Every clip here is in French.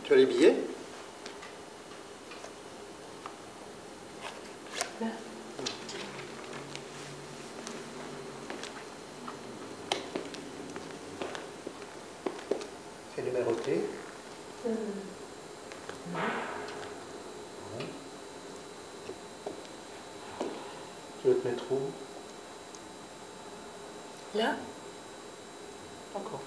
Tu as les billets? Là. C'est numéroté. Oui. Tu veux te mettre où? Là? D'accord.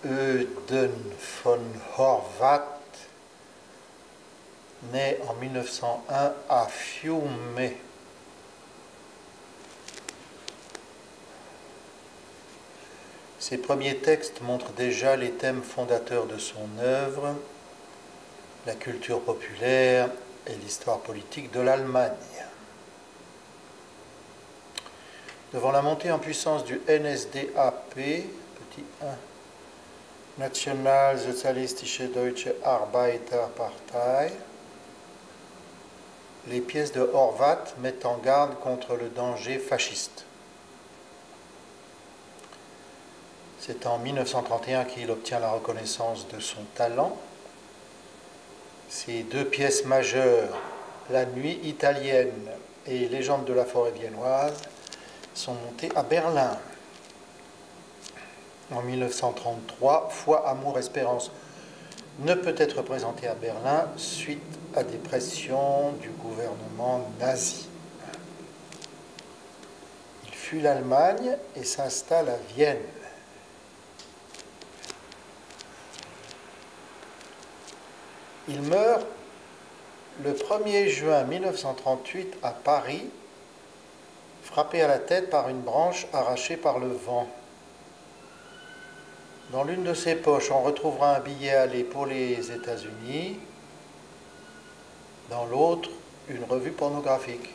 Euden von Horvath, né en 1901 à Fiume. Ses premiers textes montrent déjà les thèmes fondateurs de son œuvre, la culture populaire et l'histoire politique de l'Allemagne. Devant la montée en puissance du NSDAP, petit 1, Nationalsozialistische Deutsche Arbeiterpartei, les pièces de Horvat mettent en garde contre le danger fasciste. C'est en 1931 qu'il obtient la reconnaissance de son talent. Ces deux pièces majeures, La Nuit italienne et Légende de la forêt viennoise, sont montées à Berlin. En 1933, Foi, Amour, Espérance ne peut être présenté à Berlin suite à des pressions du gouvernement nazi. Il fuit l'Allemagne et s'installe à Vienne. Il meurt le 1er juin 1938 à Paris, frappé à la tête par une branche arrachée par le vent. Dans l'une de ses poches, on retrouvera un billet aller pour les États-Unis. Dans l'autre, une revue pornographique.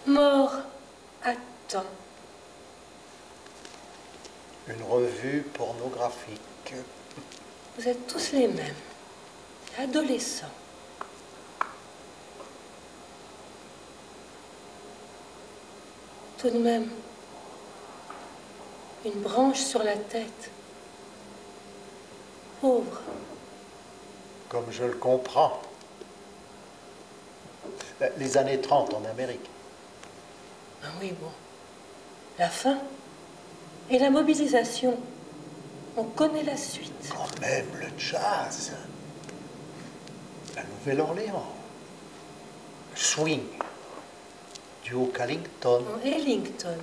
Mort à temps. Une revue pornographique. Vous êtes tous les mêmes, adolescents. Tout de même, une branche sur la tête. Pauvre. Comme je le comprends. Les années 30 en Amérique. Ah oui, bon. La fin et la mobilisation. On connaît la suite. Quand même le jazz. La Nouvelle-Orléans. Le swing. Du Haut-Callington. En Ellington.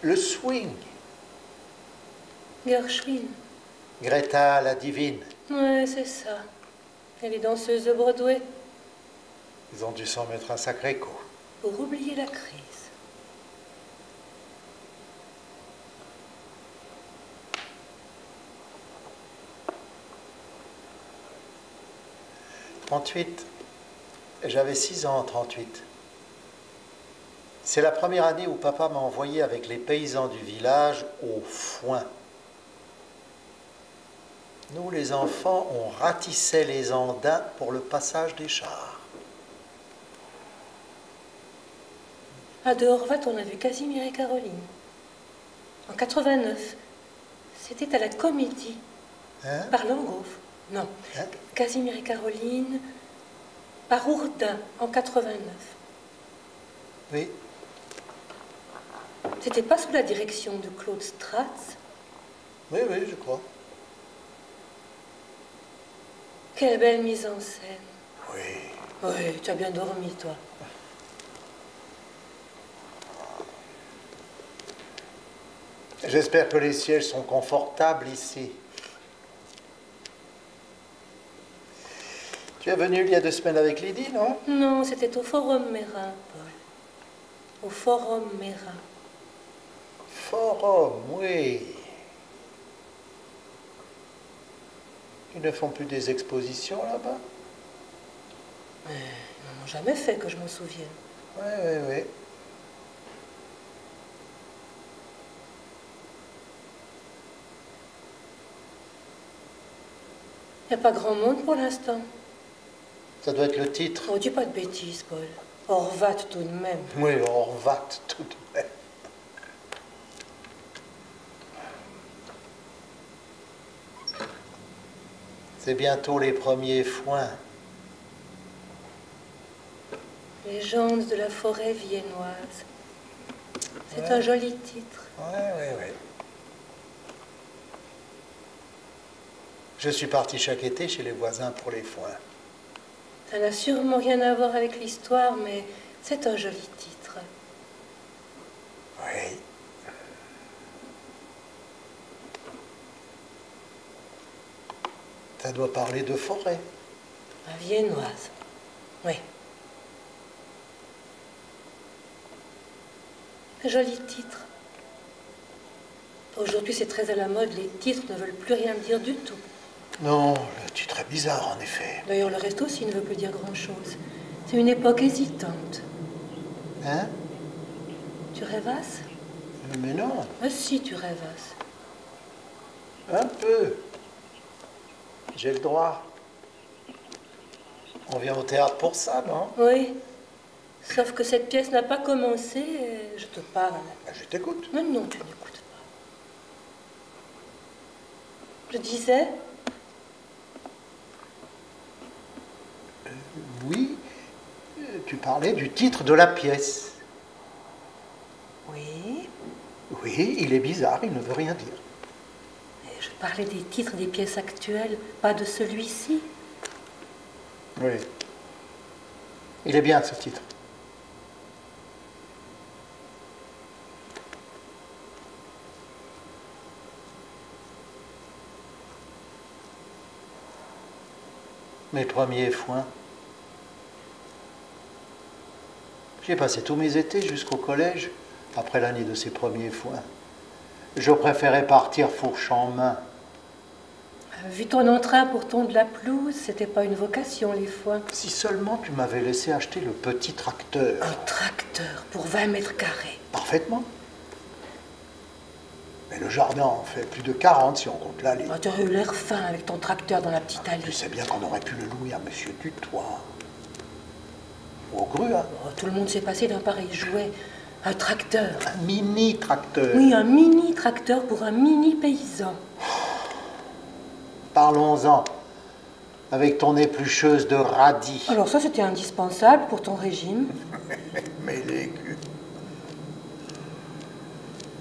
Le swing. Gershwin. Greta la divine. Ouais, c'est ça. Et les danseuses de Broadway. Ils ont dû s'en mettre un sacré coup. Pour oublier la crise. « 38. J'avais 6 ans en 38. C'est la première année où papa m'a envoyé avec les paysans du village au foin. Nous, les enfants, on ratissait les andins pour le passage des chars. À de Horvat, on a vu Casimir et Caroline. En 89, c'était à la Comédie. Hein? Par Langhoff. Non. Hein? Casimir et Caroline, par Ourdin, en 89. Oui. C'était pas sous la direction de Claude Stratz? Oui, oui, je crois. Quelle belle mise en scène. Oui. Oui, tu as bien dormi, toi. J'espère que les sièges sont confortables ici. Tu es venu il y a 2 semaines avec Lydie, non? Non, c'était au Forum Mérin, Paul. Au Forum Mérin. Forum, oui. Ils ne font plus des expositions là-bas? Mais ils n'en ont jamais fait que je m'en souvienne. Oui, oui, oui. Il n'y a pas grand monde pour l'instant. Ça doit être le titre. Oh, dis pas de bêtises, Paul. Horvat tout de même. Oui, Horvat tout de même. C'est bientôt les premiers foins. Légende de la forêt viennoise. C'est Ouais. un joli titre. Oui, oui, oui. Je suis parti chaque été chez les voisins pour les foins. Ça n'a sûrement rien à voir avec l'histoire, mais c'est un joli titre. Oui. Ça doit parler de forêt. La viennoise. Oui. Un joli titre. Aujourd'hui, c'est très à la mode. Les titres ne veulent plus rien dire du tout. Non, le titre est bizarre en effet. D'ailleurs, le reste aussi ne veut plus dire grand-chose. C'est une époque hésitante. Hein? Tu rêvasses? Mais non, Ah si, tu rêvasses. un peu. J'ai le droit. On vient au théâtre pour ça, non? Oui. Sauf que cette pièce n'a pas commencé et je te parle. Ben, je t'écoute. Mais non, tu n'écoutes pas. Je disais, Oui, tu parlais du titre de la pièce. oui, Oui, il est bizarre, il ne veut rien dire. et je parlais des titres des pièces actuelles, pas de celui-ci. Oui. Il est bien ce titre. Mes premiers foins. J'ai passé tous mes étés jusqu'au collège, après l'année de ces premiers foins. Je préférais partir fourche en main. Vu ton entrain pour tondre la pelouse, c'était pas une vocation, les foins. Si seulement tu m'avais laissé acheter le petit tracteur. Un tracteur pour 20 mètres carrés. Parfaitement. Mais le jardin en fait plus de 40 si on compte l'allée. Oh, tu aurais eu l'air fin avec ton tracteur dans la petite allée. Tu sais bien qu'on aurait pu le louer à Monsieur Dutoit. Au Gru, hein. Oh, tout le monde s'est passé d'un pareil jouet. Un tracteur. Un mini-tracteur. Oui, un mini-tracteur pour un mini-paysan. Parlons-en. Avec ton éplucheuse de radis. Alors ça, c'était indispensable pour ton régime. Mes légumes.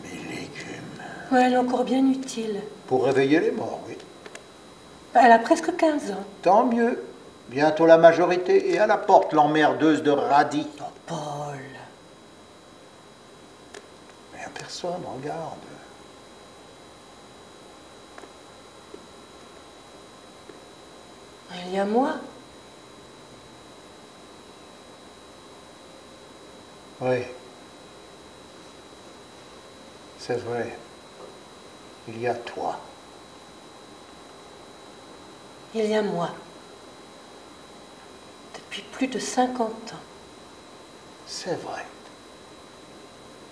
Mes légumes. Ouais, elle est encore bien utile. Pour réveiller les morts, oui. Elle a presque 15 ans. Tant mieux. Bientôt la majorité et à la porte l'emmerdeuse de radis. Oh, Paul. Mais personne ne regarde. Il y a moi. Oui. C'est vrai. Il y a toi. Il y a moi. Depuis plus de 50 ans. C'est vrai.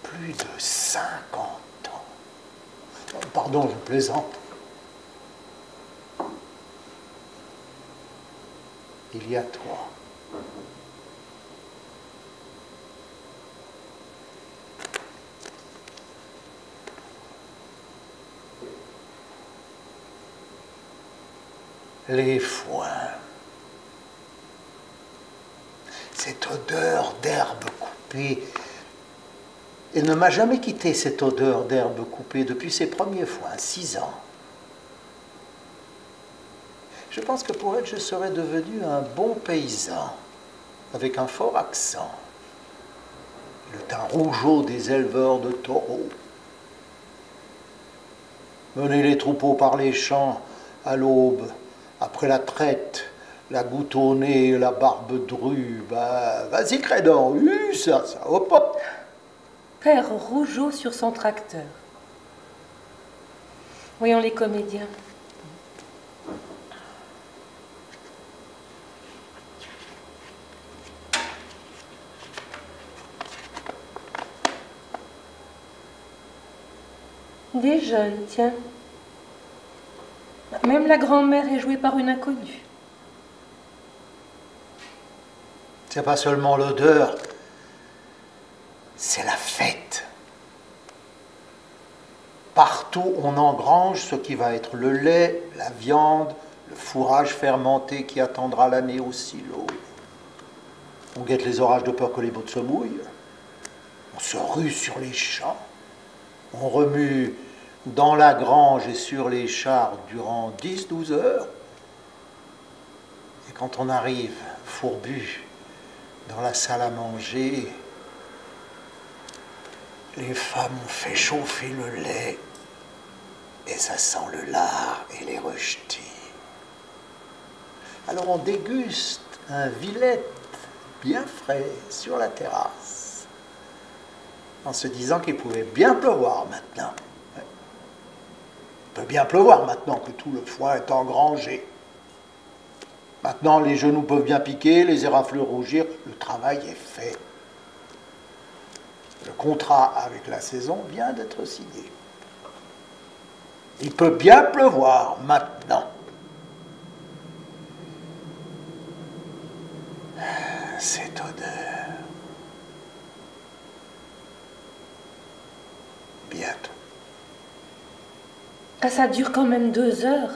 Plus de 50 ans. Oh, pardon, je plaisante. Il y a toi. Les foins. Cette odeur d'herbe coupée. Elle ne m'a jamais quitté, cette odeur d'herbe coupée, depuis ses premiers foins, 6 ans. Je pense que pour elle, je serais devenu un bon paysan, avec un fort accent. Le teint rougeau des éleveurs de taureaux. Mener les troupeaux par les champs à l'aube, après la traite, la goutte au nez, la barbe drue. Bah, vas-y, crédor, ça, hop, hop. Père Rougeau sur son tracteur. Voyons les comédiens. Des jeunes, tiens. Même la grand-mère est jouée par une inconnue. C'est pas seulement l'odeur, c'est la fête. Partout, on engrange ce qui va être le lait, la viande, le fourrage fermenté qui attendra l'année au silo. On guette les orages de peur que les bottes se mouillent. On se rue sur les champs. On remue dans la grange et sur les chars durant 10-12 heures. Et quand on arrive, fourbu, dans la salle à manger, les femmes ont fait chauffer le lait et ça sent le lard et les rejetis. Alors on déguste un Villette bien frais sur la terrasse en se disant qu'il pouvait bien pleuvoir maintenant. Il peut bien pleuvoir maintenant que tout le foin est engrangé. Maintenant, les genoux peuvent bien piquer, les éraflures rougir, le travail est fait. Le contrat avec la saison vient d'être signé. Il peut bien pleuvoir maintenant. Cette odeur. Bientôt. Ah, ça dure quand même 2 heures.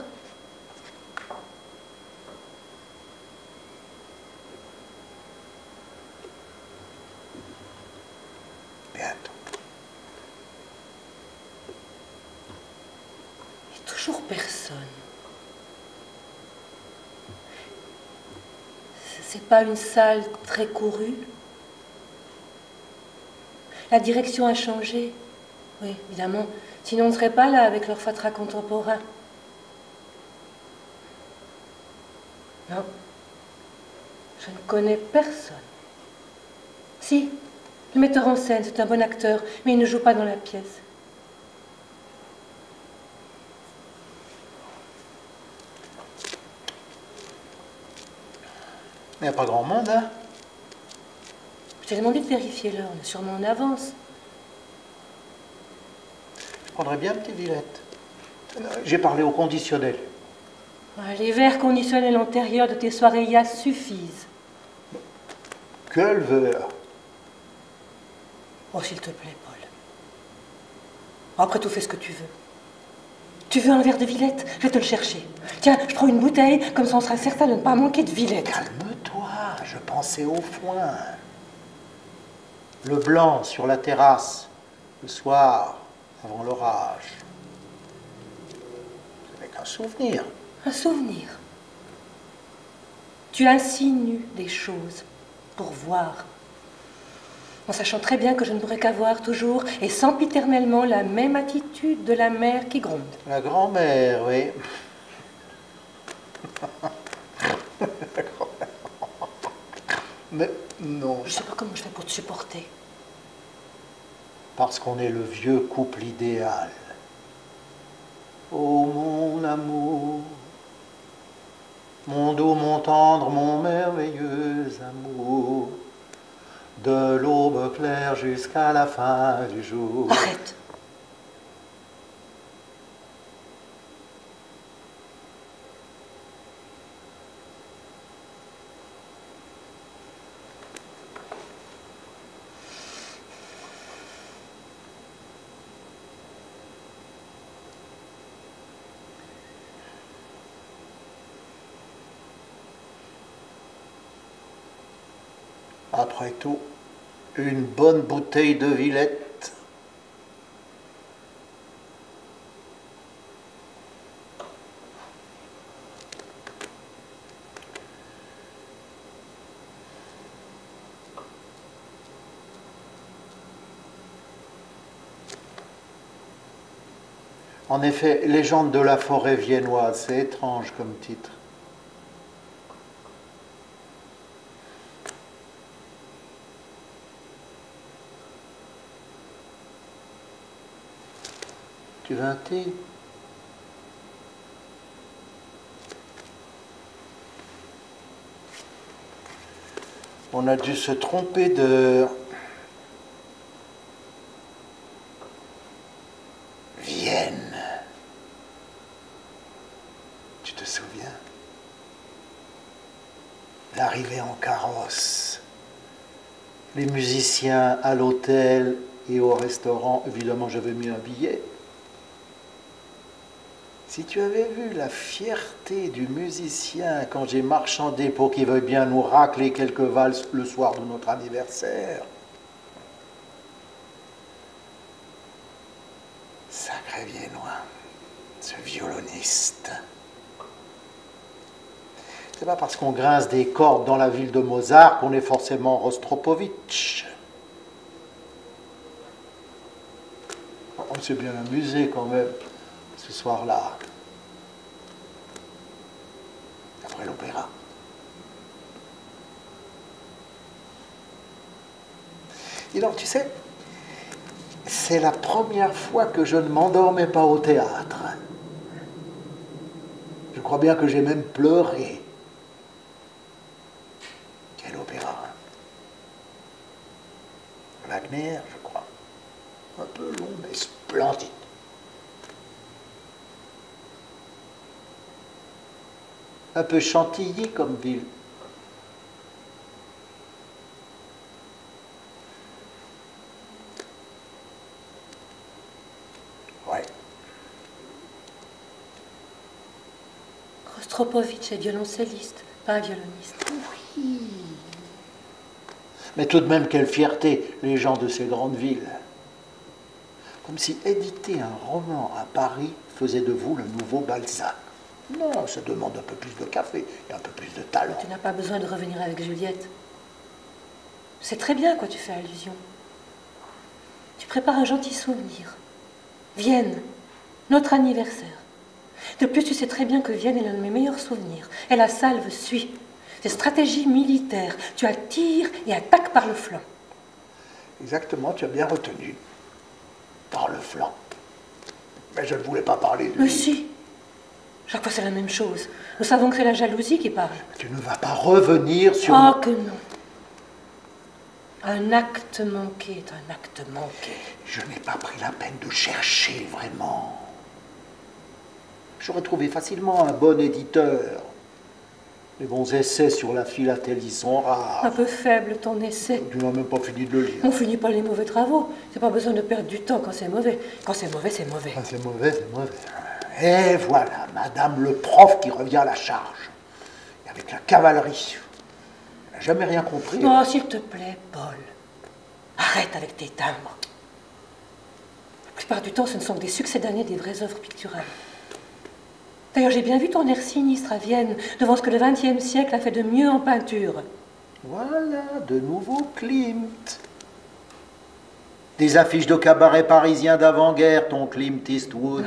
Bientôt. Et toujours personne. C'est pas une salle très courue. La direction a changé. Oui, évidemment. Sinon, on ne serait pas là avec leur fatras contemporain. Non. Je ne connais personne. Si, le metteur en scène, c'est un bon acteur, mais il ne joue pas dans la pièce. Il n'y a pas grand monde, hein? Je t'ai demandé de vérifier l'heure, on est sûrement en avance. Je prendrais bien un petit Villette. J'ai parlé au conditionnel. Les verres conditionnels antérieurs de tes soirées IAS suffisent. Quel verre? Oh, s'il te plaît, Paul. Après tout, fais ce que tu veux. Tu veux un verre de Villette? Je vais te le chercher. Tiens, je prends une bouteille, comme ça on sera certain de ne pas manquer de Villette. Calme-toi, je pensais au foin. Le blanc sur la terrasse, le soir, avant l'orage. Ce n'est qu'un souvenir. Un souvenir. Tu insinues des choses pour voir. En sachant très bien que je ne pourrais qu'avoir toujours et sempiternellement la même attitude de la mère qui gronde. La grand-mère, oui. La grand-mère. Mais non. Je ne sais pas comment je fais pour te supporter. Parce qu'on est le vieux couple idéal. Oh mon amour, mon doux, mon tendre, mon merveilleux amour, de l'aube claire jusqu'à la fin du jour. Arrête. Après tout, une bonne bouteille de Villette. En effet, Légende de la forêt viennoise, c'est étrange comme titre. Tu veux un thé? On a dû se tromper d'heure. Vienne. Tu te souviens? L'arrivée en carrosse. Les musiciens à l'hôtel et au restaurant. Évidemment, j'avais mis un billet. Si tu avais vu la fierté du musicien quand j'ai marchandé pour qu'il veuille bien nous racler quelques valses le soir de notre anniversaire. Sacré viennois, ce violoniste. C'est pas parce qu'on grince des cordes dans la ville de Mozart qu'on est forcément Rostropovitch. On s'est bien amusé quand même ce soir-là, après l'opéra. Et donc, tu sais, c'est la première fois que je ne m'endormais pas au théâtre. Je crois bien que j'ai même pleuré. Wagner, je crois. Un peu long, mais splendide. Un peu chantilly comme ville. Ouais. Rostropovitch est violoncelliste, pas un violoniste. Oui. Mais tout de même, quelle fierté, les gens de ces grandes villes. Comme si éditer un roman à Paris faisait de vous le nouveau Balzac. Non, ça demande un peu plus de café et un peu plus de talent. Tu n'as pas besoin de revenir avec Juliette. Je sais très bien à quoi tu fais allusion. Tu prépares un gentil souvenir. Vienne, notre anniversaire. De plus, tu sais très bien que Vienne est l'un de mes meilleurs souvenirs. Et la salve suit. C'est stratégie militaire. Tu attires et attaques par le flanc. Exactement, tu as bien retenu. Par le flanc. Mais je ne voulais pas parler de Mais lui. si. Chaque fois, c'est la même chose. Nous savons que c'est la jalousie qui parle. Tu ne vas pas revenir sur... Oh, que non. Un acte manqué est un acte manqué. Je n'ai pas pris la peine de chercher, vraiment. J'aurais trouvé facilement un bon éditeur. Les bons essais sur la philatélie sont rares. Un peu faible ton essai. Tu n'as même pas fini de le lire. On finit pas les mauvais travaux. C'est pas besoin de perdre du temps quand c'est mauvais. Quand c'est mauvais, c'est mauvais. Ah, c'est mauvais, c'est mauvais. Et voilà, madame le prof qui revient à la charge. Et avec la cavalerie. Elle n'a jamais rien compris. Oh, s'il te plaît, Paul. Arrête avec tes timbres. La plupart du temps, ce ne sont que des succès d'année des vraies œuvres picturales. D'ailleurs, j'ai bien vu ton air sinistre à Vienne, devant ce que le XXe siècle a fait de mieux en peinture. Voilà, de nouveau Klimt. Des affiches de cabaret parisien d'avant-guerre, ton Klimt Eastwood.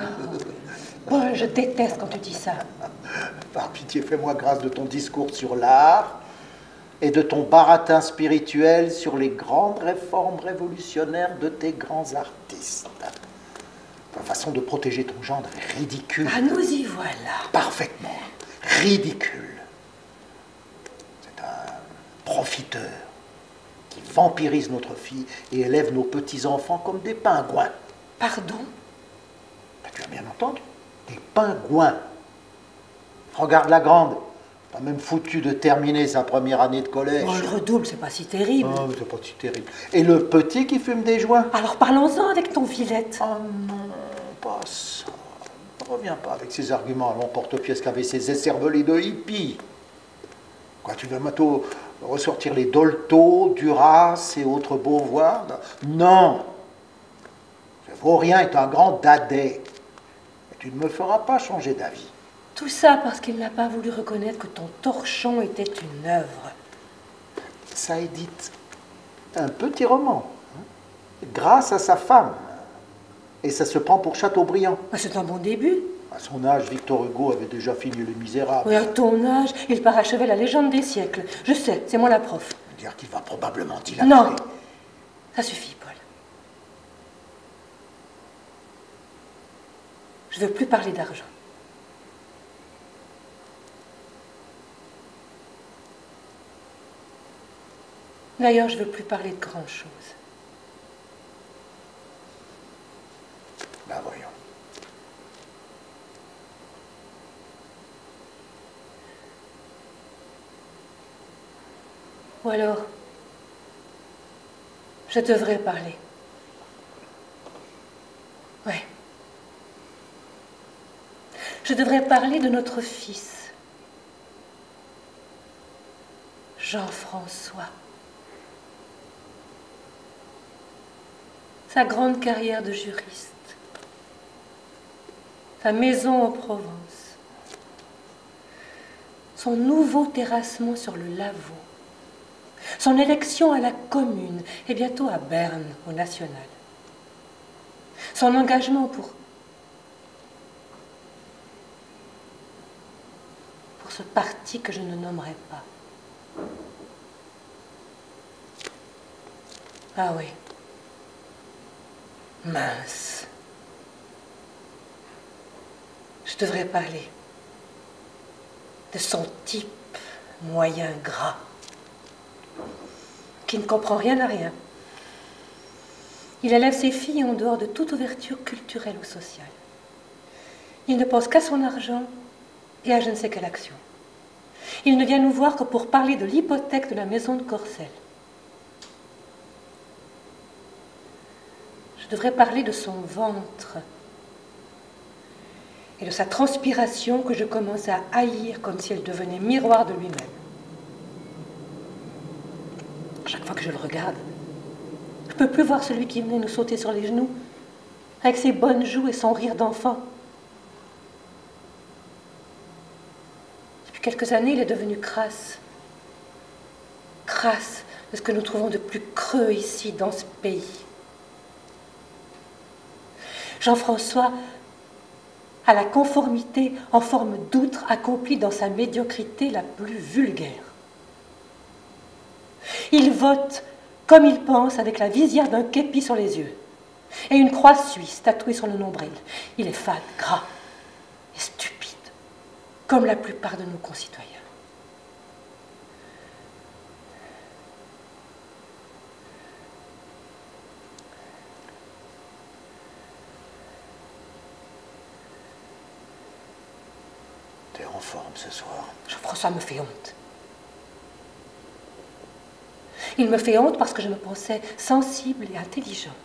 Paul, je déteste quand tu dis ça. Par pitié, fais-moi grâce de ton discours sur l'art et de ton baratin spirituel sur les grandes réformes révolutionnaires de tes grands artistes. Ta façon de protéger ton gendre est ridicule. Ah, nous y voilà. Parfaitement ridicule. C'est un profiteur qui vampirise notre fille et élève nos petits-enfants comme des pingouins. Pardon? Tu as bien entendu? Des pingouins. Regarde la grande. Pas même foutu de terminer sa première année de collège. Oh, le redouble, c'est pas si terrible. Oh, c'est pas si terrible. Et le petit qui fume des joints? Alors parlons-en avec ton Villette. Oh non, pas ça. Ne reviens pas avec ces arguments à l'emporte-pièce qu'avaient ces écervelés de hippies. Quoi, tu vas bientôt ressortir les Dolto, Duras et autres Beauvoir? Non. Ce vaurien est un grand dadais. Et tu ne me feras pas changer d'avis. Tout ça parce qu'il n'a pas voulu reconnaître que ton torchon était une œuvre. Ça édite un petit roman, hein, grâce à sa femme. Et ça se prend pour Chateaubriand. Ah, c'est un bon début. À son âge, Victor Hugo avait déjà fini Les Misérables. Oui, à ton âge, il parachevait la légende des siècles. Je sais, c'est moi la prof. Dire qu'il va probablement dilapider. Non, ça suffit, Paul. Je ne veux plus parler d'argent. D'ailleurs, je ne veux plus parler de grand-chose. Ben voyons. Ou alors, je devrais parler. Ouais. Je devrais parler de notre fils, Jean-François. Sa grande carrière de juriste, sa maison en Provence, son nouveau terrassement sur le Lavaux, son élection à la commune et bientôt à Berne, au national, son engagement pour ce parti que je ne nommerai pas. Ah oui. Mince. Je devrais parler de son type moyen gras, qui ne comprend rien à rien, Il élève ses filles en dehors de toute ouverture culturelle ou sociale. Il ne pense qu'à son argent et à je ne sais quelle action. Il ne vient nous voir que pour parler de l'hypothèque de la maison de Corcelles. Je devrais parler de son ventre et de sa transpiration que je commence à haïr comme si elle devenait miroir de lui-même. Chaque fois que je le regarde, je ne peux plus voir celui qui venait nous sauter sur les genoux, avec ses bonnes joues et son rire d'enfant. Depuis quelques années, il est devenu crasse. Crasse de ce que nous trouvons de plus creux ici, dans ce pays. Jean-François a la conformité en forme d'outre accomplie dans sa médiocrité la plus vulgaire. Il vote comme il pense avec la visière d'un képi sur les yeux et une croix suisse tatouée sur le nombril. Il est fade, gras et stupide, comme la plupart de nos concitoyens. T'es en forme ce soir. Jean-François me fait honte. Il me fait honte parce que je me pensais sensible et intelligente,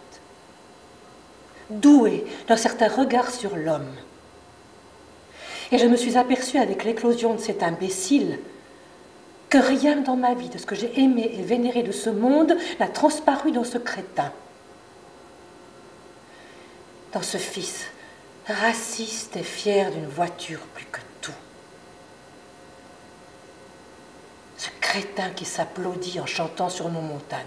douée d'un certain regard sur l'homme. Et je me suis aperçue avec l'éclosion de cet imbécile que rien dans ma vie de ce que j'ai aimé et vénéré de ce monde n'a transparu dans ce crétin, dans ce fils raciste et fier d'une voiture plus que tout. Ce crétin qui s'applaudit en chantant sur nos montagnes.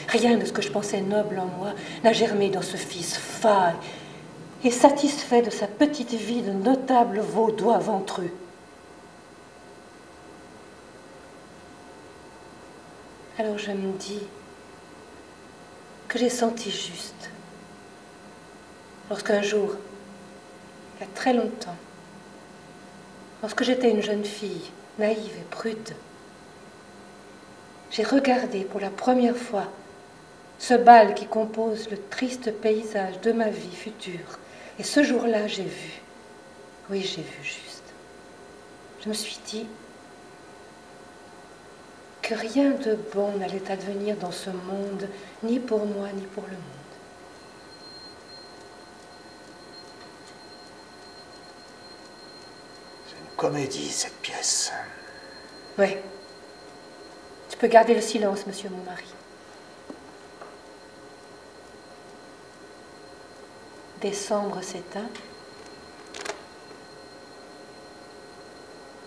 Rien de ce que je pensais noble en moi n'a germé dans ce fils fat et satisfait de sa petite vie de notable vaudois ventreux. Alors je me dis que j'ai senti juste lorsqu'un jour, il y a très longtemps, lorsque j'étais une jeune fille, naïve et prude, j'ai regardé pour la première fois ce bal qui compose le triste paysage de ma vie future. Et ce jour-là, j'ai vu, oui, j'ai vu juste. Je me suis dit que rien de bon n'allait advenir dans ce monde, ni pour moi, ni pour le monde. Comédie, cette pièce. Oui. Tu peux garder le silence, monsieur mon mari. Décembre s'éteint.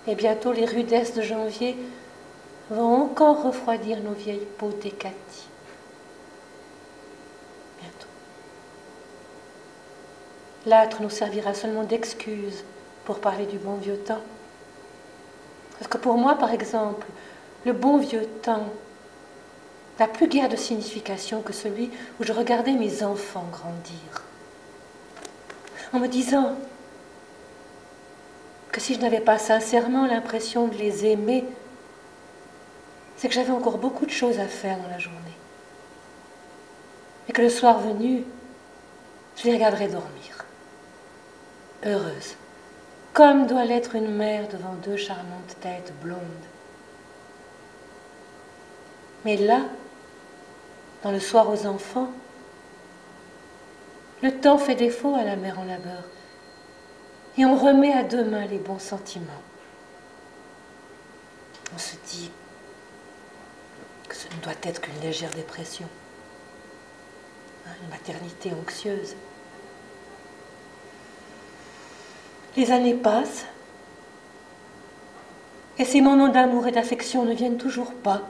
Et bientôt les rudesses de janvier vont encore refroidir nos vieilles peaux décaties. Bientôt. L'âtre nous servira seulement d'excuse pour parler du bon vieux temps. Parce que pour moi, par exemple, le bon vieux temps n'a plus guère de signification que celui où je regardais mes enfants grandir. En me disant que si je n'avais pas sincèrement l'impression de les aimer, c'est que j'avais encore beaucoup de choses à faire dans la journée. Et que le soir venu, je les regarderais dormir, heureuse, comme doit l'être une mère devant deux charmantes têtes blondes. Mais là, dans le soir aux enfants, le temps fait défaut à la mère en labeur et on remet à demain les bons sentiments. On se dit que ce ne doit être qu'une légère dépression, une maternité anxieuse. Les années passent et ces moments d'amour et d'affection ne viennent toujours pas.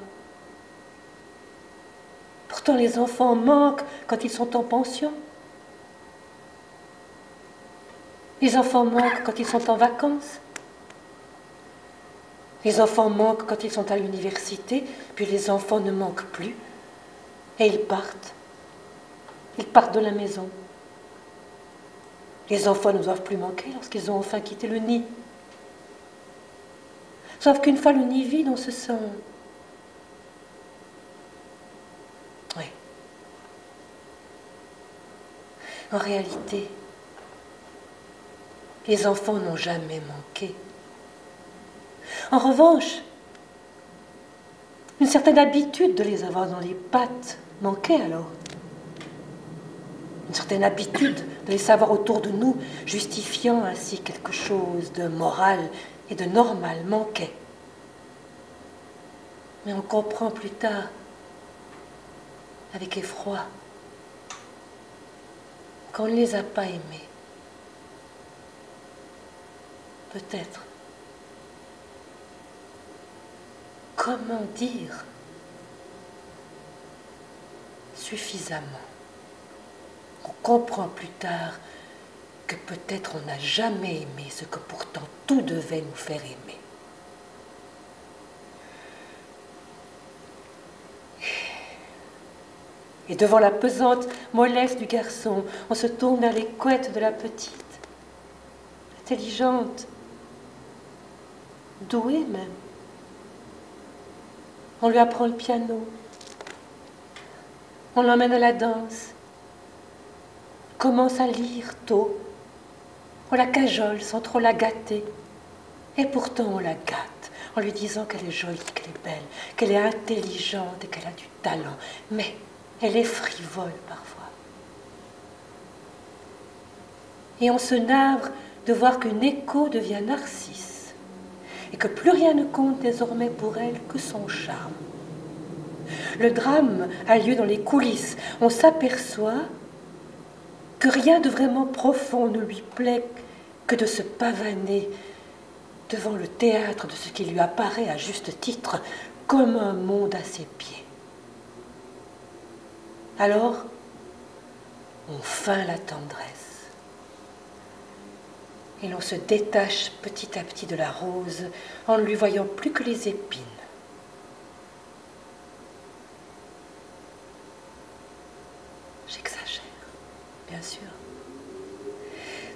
Pourtant, les enfants manquent quand ils sont en pension. Les enfants manquent quand ils sont en vacances. Les enfants manquent quand ils sont à l'université, puis les enfants ne manquent plus. Et ils partent. Ils partent de la maison. Les enfants ne doivent plus manquer lorsqu'ils ont enfin quitté le nid. Sauf qu'une fois le nid vide, on se sent En réalité, les enfants n'ont jamais manqué. En revanche, une certaine habitude de les avoir dans les pattes manquait alors. Une certaine habitude de les savoir autour de nous, justifiant ainsi quelque chose de moral et de normal manquait. Mais on comprend plus tard, avec effroi, qu'on ne les a pas aimés. Peut-être. Comment dire suffisamment? On comprend plus tard que peut-être on n'a jamais aimé ce que pourtant tout devait nous faire aimer. Et devant la pesante mollesse du garçon, on se tourne vers les couettes de la petite, intelligente, douée même. On lui apprend le piano, on l'emmène à la danse, on commence à lire tôt, on la cajole sans trop la gâter, et pourtant on la gâte en lui disant qu'elle est jolie, qu'elle est belle, qu'elle est intelligente et qu'elle a du talent, mais elle est frivole parfois. Et on se navre de voir que Neko devient Narcisse et que plus rien ne compte désormais pour elle que son charme. Le drame a lieu dans les coulisses. On s'aperçoit que rien de vraiment profond ne lui plaît que de se pavaner devant le théâtre de ce qui lui apparaît à juste titre comme un monde à ses pieds. Alors, on feint la tendresse et l'on se détache petit à petit de la rose en ne lui voyant plus que les épines. J'exagère, bien sûr.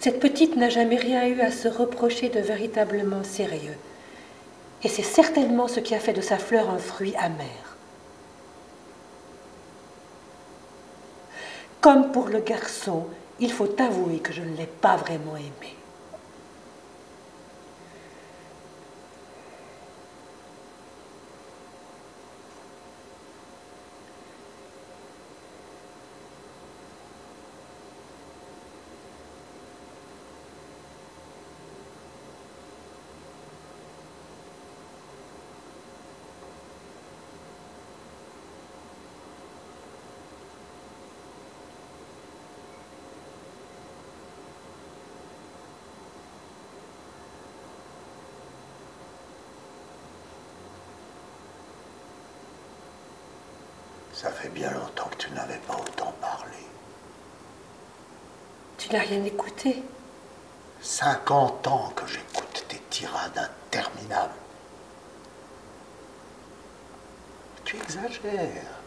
Cette petite n'a jamais rien eu à se reprocher de véritablement sérieux. Et c'est certainement ce qui a fait de sa fleur un fruit amer. Comme pour le garçon, il faut avouer que je ne l'ai pas vraiment aimé. Ça fait bien longtemps que tu n'avais pas autant parlé. Tu n'as rien écouté. 50 ans que j'écoute tes tirades interminables. Tu exagères.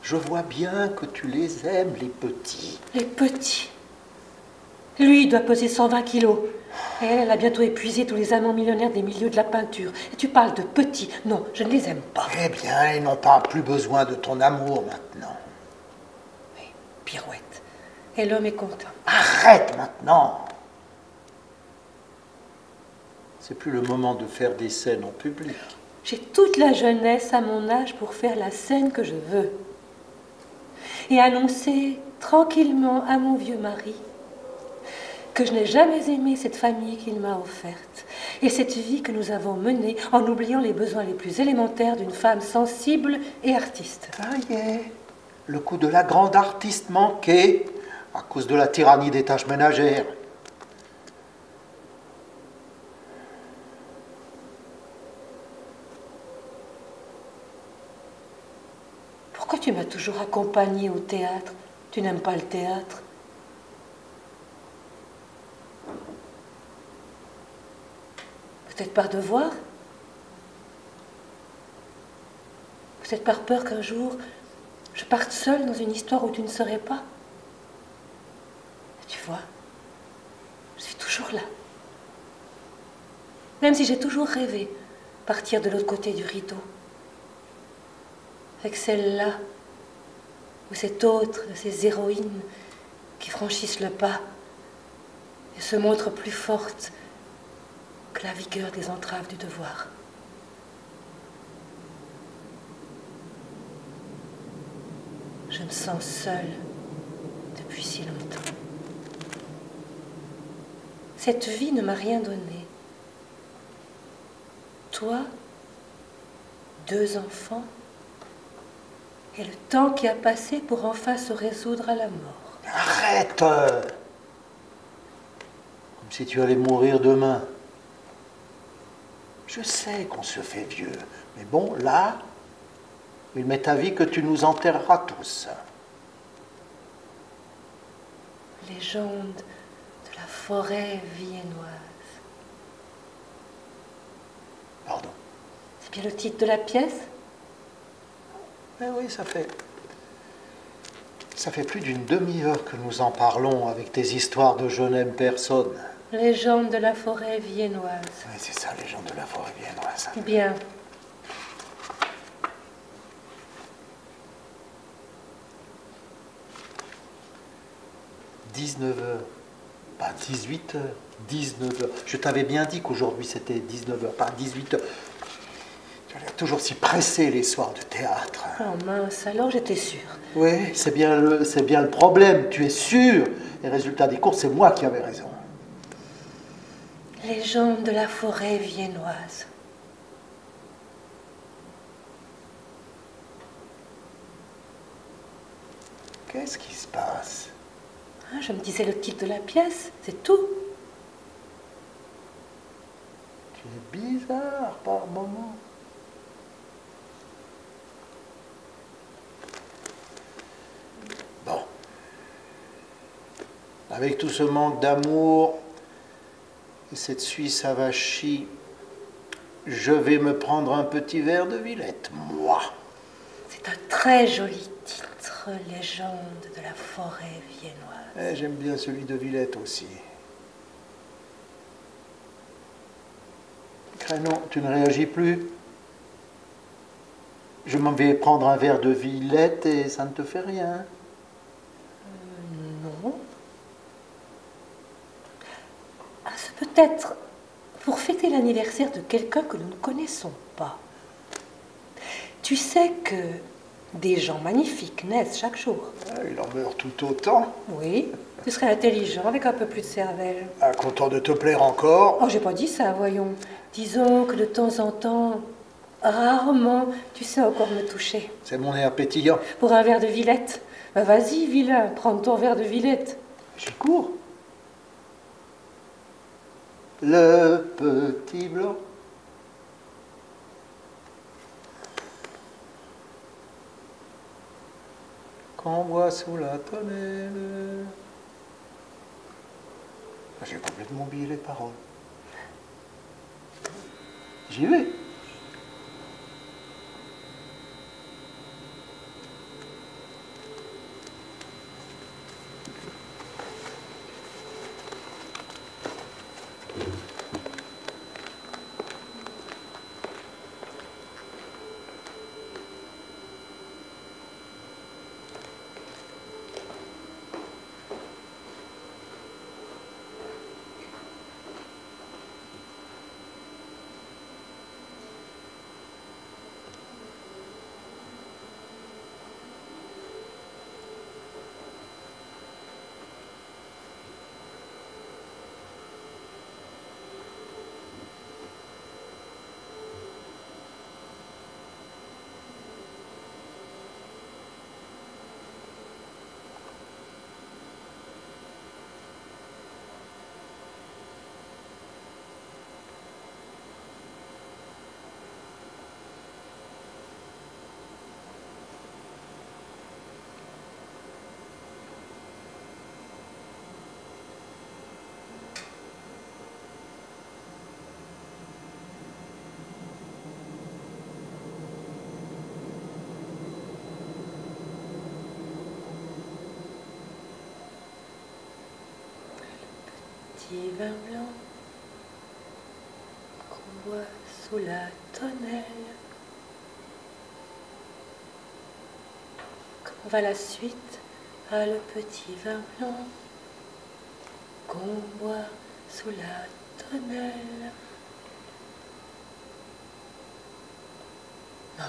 Je vois bien que tu les aimes, les petits. Les petits. Lui, il doit peser 120 kilos. Et elle a bientôt épuisé tous les amants millionnaires des milieux de la peinture. Et tu parles de petits. Non, je ne les aime pas. Eh bien, ils n'ont pas plus besoin de ton amour maintenant. Oui, pirouette. Et l'homme est content. Arrête maintenant. C'est plus le moment de faire des scènes en public. J'ai toute la jeunesse à mon âge pour faire la scène que je veux. Et annoncer tranquillement à mon vieux mari que je n'ai jamais aimé cette famille qu'il m'a offerte et cette vie que nous avons menée en oubliant les besoins les plus élémentaires d'une femme sensible et artiste. Ça y est, le coup de la grande artiste manqué à cause de la tyrannie des tâches ménagères. Pourquoi tu m'as toujours accompagnée au théâtre? Tu n'aimes pas le théâtre? Peut-être par devoir? Peut-être par peur qu'un jour, je parte seule dans une histoire où tu ne serais pas? Et tu vois, je suis toujours là. Même si j'ai toujours rêvé partir de l'autre côté du rideau. Avec celle-là, ou cette autre de ces héroïnes qui franchissent le pas et se montrent plus fortes que la vigueur des entraves du devoir. Je me sens seule depuis si longtemps. Cette vie ne m'a rien donné. Toi, 2 enfants, et le temps qui a passé pour enfin se résoudre à la mort. Arrête! Comme si tu allais mourir demain. Je sais qu'on se fait vieux, mais bon, là, il m'est avis que tu nous enterreras tous. Légende de la forêt viennoise. Pardon. C'est bien le titre de la pièce? Eh oui, ça fait plus d'une demi-heure que nous en parlons avec tes histoires de je n'aime personne. Légende de la forêt viennoise. Oui, c'est ça, les gens de la forêt viennoise. Bien. « 19h, pas 18h, 19h. Je t'avais bien dit qu'aujourd'hui c'était 19h, pas 18h. Tu as l'air toujours si pressé les soirs de théâtre. Oh mince, alors j'étais sûre. Oui, c'est bien le problème, tu es sûr. Et résultat des courses, c'est moi qui avais raison. Légende de la forêt viennoise. Qu'est-ce qui se passe? Ah, je me disais le titre de la pièce, c'est tout. Tu es bizarre par moments. Bon. Avec tout ce manque d'amour et cette Suisse avachie, je vais me prendre un petit verre de Villette, moi. C'est un très joli titre, Légende de la forêt viennoise. J'aime bien celui de Villette aussi. Crénon, tu ne réagis plus? Je m'en vais prendre un verre de Villette et ça ne te fait rien? Non. Ah, c'est peut-être pour fêter l'anniversaire de quelqu'un que nous ne connaissons pas. Tu sais que des gens magnifiques naissent chaque jour. Ah, il en meurt tout autant. Oui, tu serais intelligent avec un peu plus de cervelle. Ah, content de te plaire encore. Oh, j'ai pas dit ça, voyons. Disons que de temps en temps, rarement, tu sais encore me toucher. C'est mon air pétillant. Pour un verre de Villette. Ben vas-y, vilain, prends ton verre de Villette. J'y cours. Le petit blanc. Qu'on boit sous la tonnelle. J'ai complètement oublié les paroles. J'y vais. Petit vin blanc qu'on boit sous la tonnelle. Comme On va la suite à le petit vin blanc qu'on boit sous la tonnelle. Non,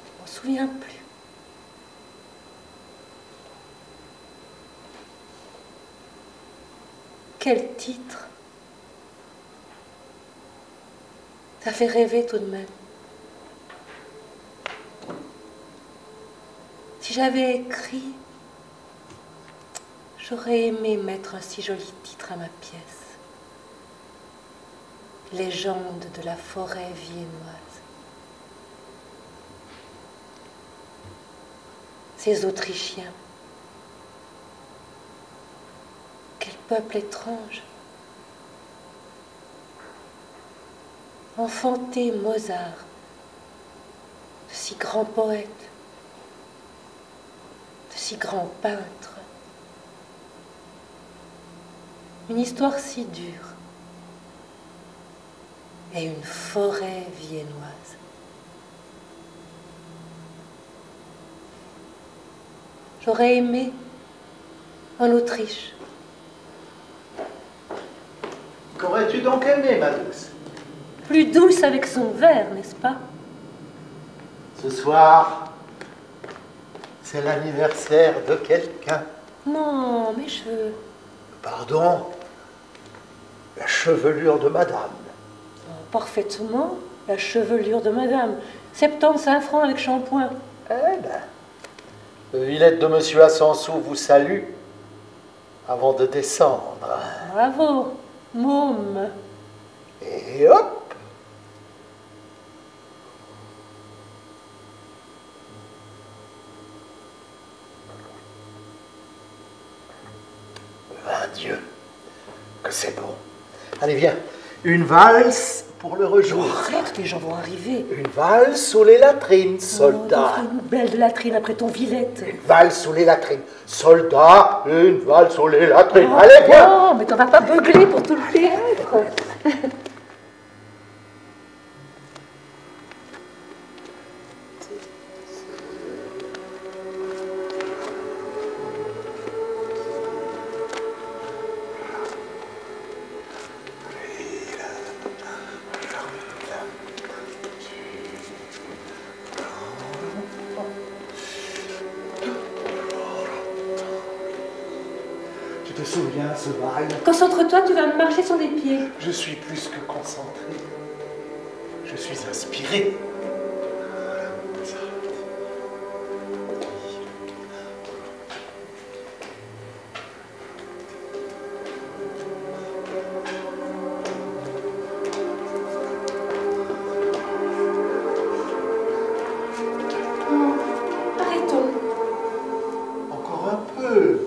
je m'en souviens plus. Quel titre! Ça fait rêver tout de même. Si j'avais écrit, j'aurais aimé mettre un si joli titre à ma pièce. Légende de la forêt viennoise. Ces Autrichiens. Quel peuple étrange. Enfanté Mozart, de si grands poètes, de si grands peintres. Une histoire si dure et une forêt viennoise. J'aurais aimé en Autriche. Qu'aurais-tu donc aimé, ma douce? Plus douce avec son verre, n'est-ce pas? Ce soir, c'est l'anniversaire de quelqu'un. Non, mes cheveux. Pardon, la chevelure de madame. Oh, parfaitement, la chevelure de madame. 75 francs avec shampoing. Eh ben, le Villette de Monsieur Assansou vous salue avant de descendre. Bravo, môme. Et hop! Dieu, que c'est bon. Allez, viens. Une valse pour le rejoindre. Arrête, les gens vont arriver. Une valse sous les latrines, soldat. Oh, une belle latrine après ton Villette. Une valse sous les latrines. Soldat, une valse sous les latrines. Oh, Allez, viens. non, mais t'en vas pas beugler pour tout le théâtre. Tu te souviens, ce bal? Concentre-toi, tu vas me marcher sur les pieds. Je suis plus que concentré. Je suis inspiré. Arrêtons. Encore un peu.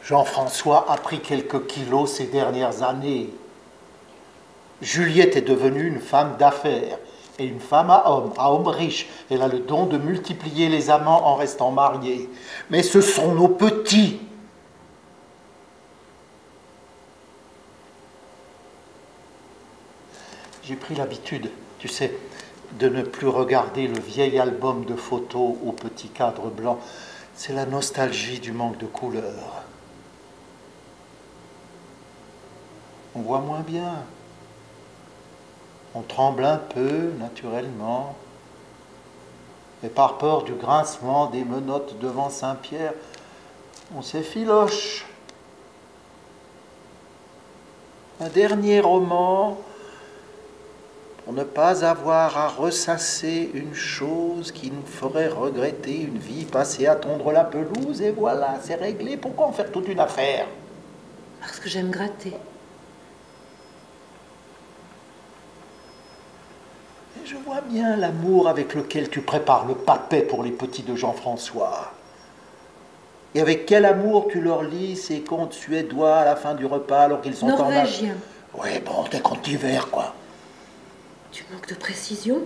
Jean-François a pris quelques kilos ces dernières années. Juliette est devenue une femme d'affaires et une femme à homme riche. Elle a le don de multiplier les amants en restant mariée. Mais ce sont nos petits. J'ai pris l'habitude, tu sais, de ne plus regarder le vieil album de photos au petit cadre blanc. C'est la nostalgie du manque de couleurs. On voit moins bien. On tremble un peu, naturellement. Et par peur du grincement des menottes devant Saint-Pierre, on s'effiloche. Un dernier roman pour ne pas avoir à ressasser une chose qui nous ferait regretter une vie passée à tondre la pelouse, et voilà, c'est réglé. Pourquoi en faire toute une affaire? Parce que j'aime gratter. Et je vois bien l'amour avec lequel tu prépares le papet pour les petits de Jean-François. Et avec quel amour tu leur lis ces contes suédois à la fin du repas alors qu'ils sont Norvégiens. Oui, bon, des contes d'hiver, quoi. Tu manques de précision?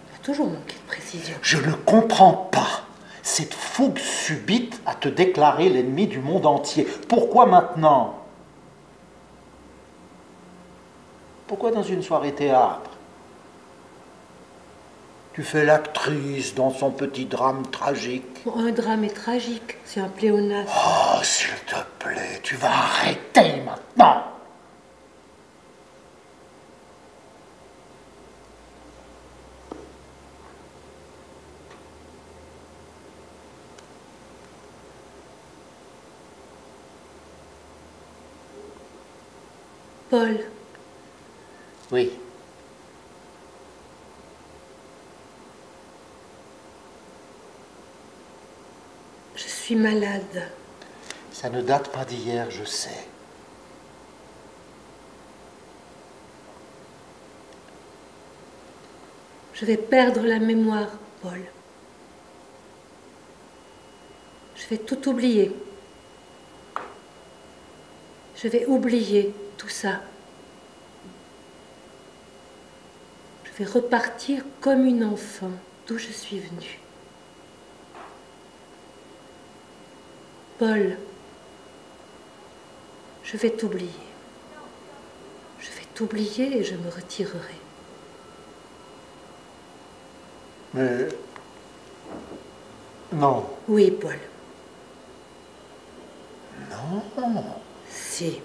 Tu as toujours manqué de précision. Je ne comprends pas cette fougue subite à te déclarer l'ennemi du monde entier. Pourquoi maintenant? Pourquoi dans une soirée théâtre? Tu fais l'actrice dans son petit drame tragique. Bon, un drame est tragique, c'est un pléonasme. Oh, s'il te plaît, tu vas arrêter maintenant. Paul, Oui. je suis malade. Ça ne date pas d'hier, je sais. Je vais perdre la mémoire, Paul. Je vais tout oublier. Je vais oublier tout ça. Je vais repartir comme une enfant d'où je suis venue. Paul, je vais t'oublier. Je vais t'oublier et je me retirerai. Mais... non. Oui, Paul. Non. Si.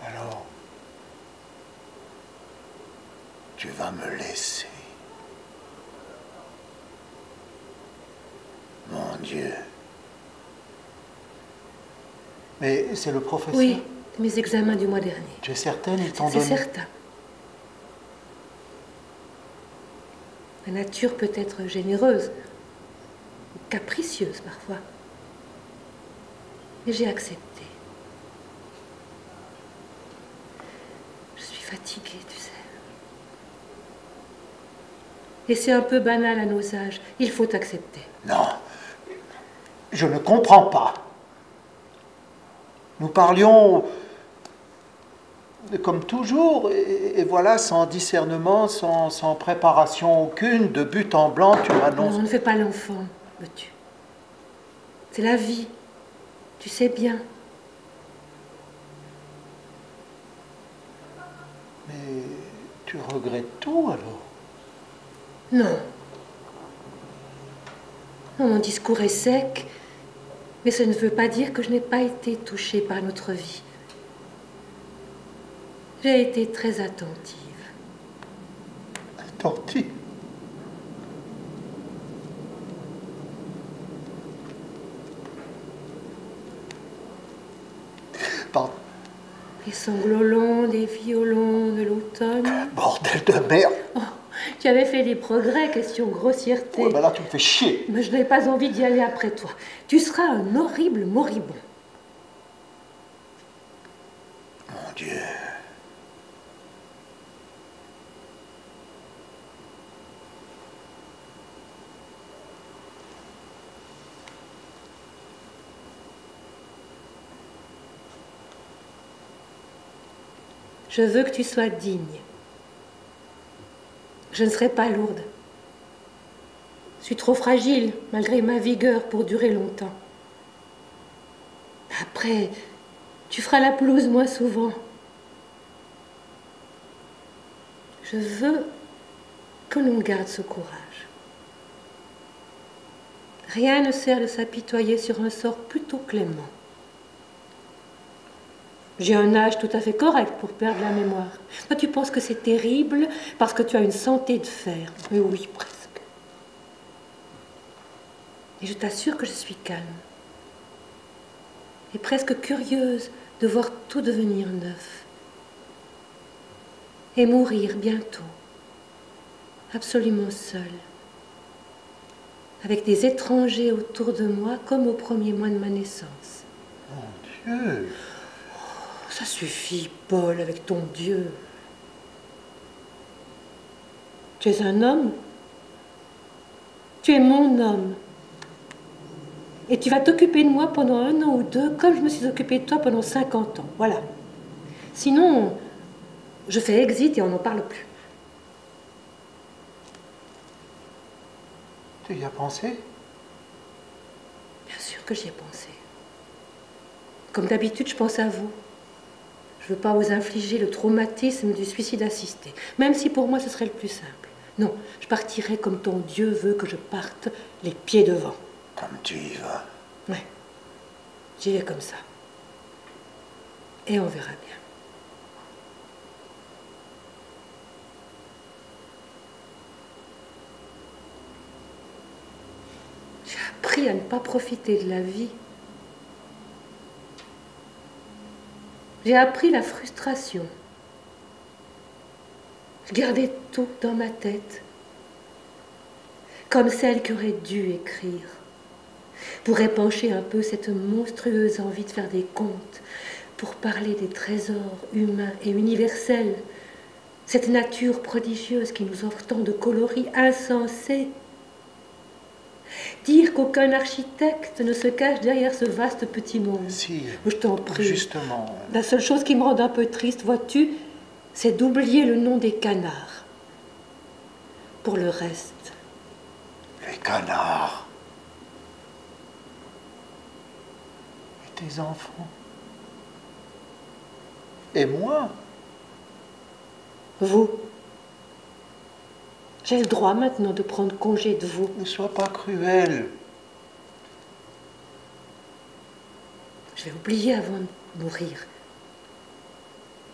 Alors, tu vas me laisser. Mon Dieu. Mais c'est le professeur. Oui, mes examens du mois dernier. Tu es certaine, ils t'ont C'est donné... certain. La nature peut être généreuse, capricieuse parfois. Mais j'ai accepté. Je suis fatiguée, tu sais. Et c'est un peu banal à nos âges. Il faut accepter. Non, je ne comprends pas. Nous parlions comme toujours, et voilà, sans discernement, sans préparation aucune, de but en blanc, tu m'annonces... Non, on ne fait pas l'enfant, veux-tu. C'est la vie. Tu sais bien. Mais tu regrettes tout alors? Non. Non, mon discours est sec, mais ça ne veut pas dire que je n'ai pas été touchée par notre vie. J'ai été très attentive. Attentive? Pardon. Les sanglots longs, les violons de l'automne. Bordel de merde! Oh, tu avais fait des progrès, question grossièreté. Ouais, ben là, tu me fais chier. Mais je n'ai pas envie d'y aller après toi. Tu seras un horrible moribond. Mon Dieu. Je veux que tu sois digne. Je ne serai pas lourde. Je suis trop fragile, malgré ma vigueur, pour durer longtemps. Après, tu feras la pelouse moins souvent. Je veux que l'on garde ce courage. Rien ne sert de s'apitoyer sur un sort plutôt clément. J'ai un âge tout à fait correct pour perdre la mémoire. Toi, tu penses que c'est terrible parce que tu as une santé de fer. Mais oui, presque. Et je t'assure que je suis calme. Et presque curieuse de voir tout devenir neuf. Et mourir bientôt. Absolument seule. Avec des étrangers autour de moi comme au premier mois de ma naissance. Mon Dieu! Ça suffit, Paul, avec ton Dieu. Tu es un homme. Tu es mon homme. Et tu vas t'occuper de moi pendant 1 an ou 2, comme je me suis occupée de toi pendant 50 ans. Voilà. Sinon, je fais exit et on n'en parle plus. Tu y as pensé? Bien sûr que j'y ai pensé. Comme d'habitude, je pense à vous. Je ne veux pas vous infliger le traumatisme du suicide assisté, même si pour moi ce serait le plus simple. Non, je partirai comme ton Dieu veut que je parte, les pieds devant. Comme tu y vas. Ouais, j'y vais comme ça. Et on verra bien. J'ai appris à ne pas profiter de la vie. J'ai appris la frustration. Je gardais tout dans ma tête, comme celle qui aurait dû écrire, pour épancher un peu cette monstrueuse envie de faire des contes, pour parler des trésors humains et universels, cette nature prodigieuse qui nous offre tant de coloris insensés. Dire qu'aucun architecte ne se cache derrière ce vaste petit monde. Si, Je t'en prie. justement. La seule chose qui me rend un peu triste, vois-tu, c'est d'oublier le nom des canards. Pour le reste. Les canards. Et tes enfants. Et moi. Vous. J'ai le droit maintenant de prendre congé de vous. Ne sois pas cruel. Je vais oublier avant de mourir.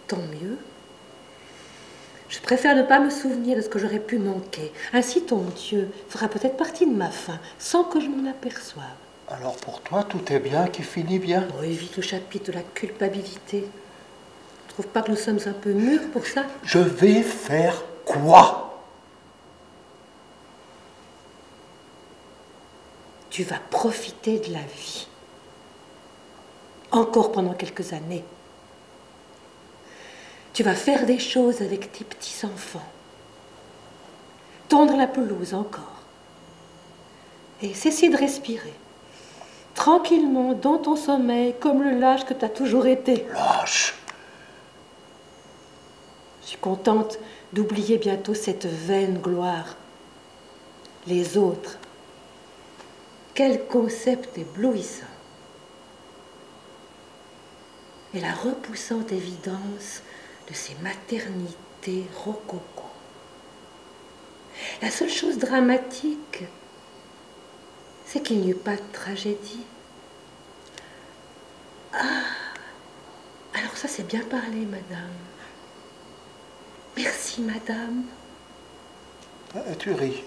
Tant mieux. Je préfère ne pas me souvenir de ce que j'aurais pu manquer. Ainsi, ton Dieu fera peut-être partie de ma fin, sans que je m'en aperçoive. Alors pour toi, tout est bien qui finit bien. Oh, évite le chapitre de la culpabilité. Tu trouves pas que nous sommes un peu mûrs pour ça? Je vais faire quoi? Tu vas profiter de la vie. Encore pendant quelques années. Tu vas faire des choses avec tes petits-enfants. Tondre la pelouse encore. Et cesser de respirer. Tranquillement, dans ton sommeil, comme le lâche que tu as toujours été. Lâche. Je suis contente d'oublier bientôt cette vaine gloire. Les autres. Quel concept éblouissant. Et la repoussante évidence de ces maternités rococo. La seule chose dramatique, c'est qu'il n'y eut pas de tragédie. Ah, alors ça c'est bien parlé, madame. Merci, madame. Tu ris.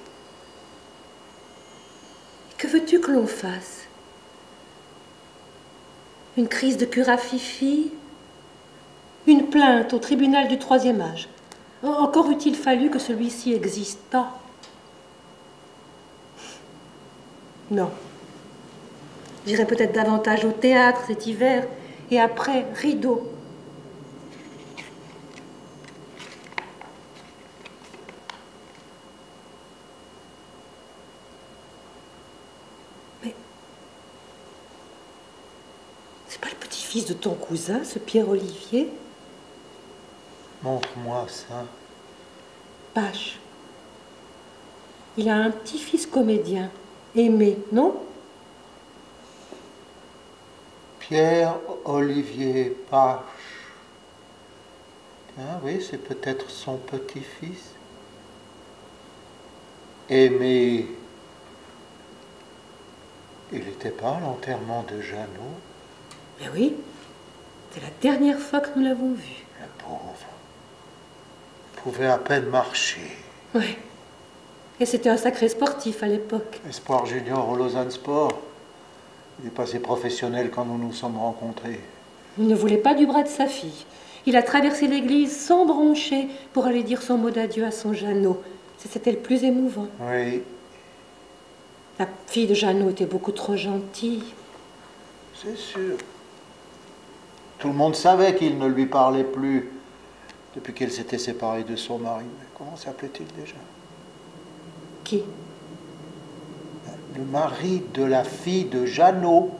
Que veux-tu que l'on fasse? Une crise de curafifi? Une plainte au tribunal du 3e âge? Encore eût-il fallu que celui-ci existât. Non. J'irai peut-être davantage au théâtre cet hiver, et après, rideau. Mais c'est pas le petit-fils de ton cousin, ce Pierre-Olivier? Montre-moi ça. Pache. Il a un petit-fils comédien, Aimé, non? Pierre-Olivier Pache. Ah oui, c'est peut-être son petit-fils. Aimé. Il n'était pas à l'enterrement de Jeannot. Mais oui, c'est la dernière fois que nous l'avons vu. Le pauvre. Il pouvait à peine marcher. Oui. Et c'était un sacré sportif à l'époque. Espoir junior au Lausanne Sport. Il est passé professionnel quand nous nous sommes rencontrés. Il ne voulait pas du bras de sa fille. Il a traversé l'église sans broncher pour aller dire son mot d'adieu à son Jeannot. C'était le plus émouvant. Oui, La fille de Jeannot était beaucoup trop gentille. c'est sûr. Tout le monde savait qu'il ne lui parlait plus depuis qu'elle s'était séparée de son mari. Mais comment s'appelait-il déjà? Qui? Le mari de la fille de Jeannot.